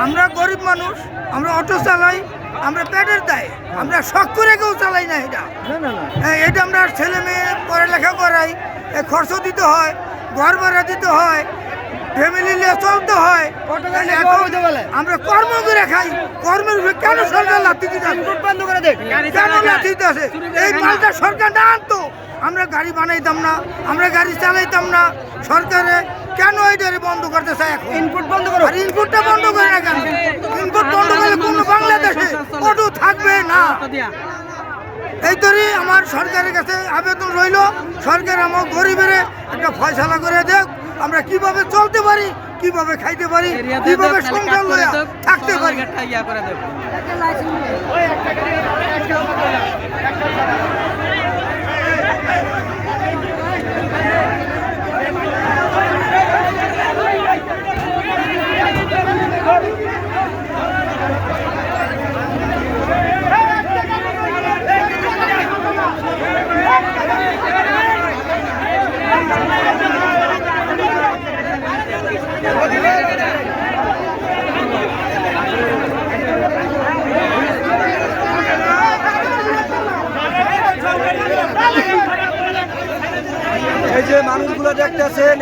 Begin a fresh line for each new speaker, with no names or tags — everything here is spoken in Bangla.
আমরা গরিব মানুষ, আমরা অটো চালাই, আমরা পেটের দায়, আমরা শখ করে কেউ চালাই না। এটা আমরা ছেলে মেয়ে পড়ালেখা করাই, খরচ দিতে হয়, ঘর ভাড়া দিতে হয়, ফ্যামিলি নিয়ে চলতে হয়। আমরা কর্ম করে খাই, কর্মের উপরে কেন সরকার লাথি দিতে কেন লাথি দিতে আছে? এই মালটা সরকার না আনতো আমরা গাড়ি বানাইতাম না, আমরা গাড়ি চালাইতাম না। সরকারে কেন এটারে বন্ধ করতে চায়? ইনপুট বন্ধ করো। আর ইনপুটটা বন্ধ করে না কেন? ইনপুট বন্ধ করলে কোনো বাংলাদেশে অটো থাকবে না। এই তরি আমার সরকারের কাছে আবেদন রইল, সরকার আমার গরিবের একটা ফয়সালা করে দেখ, আমরা কিভাবে চলতে পারি, কিভাবে খাইতে পারি, কিভাবে সংসার লইয়া থাকতে পারি।
এই যে মানুষগুলো দেখতেছেন।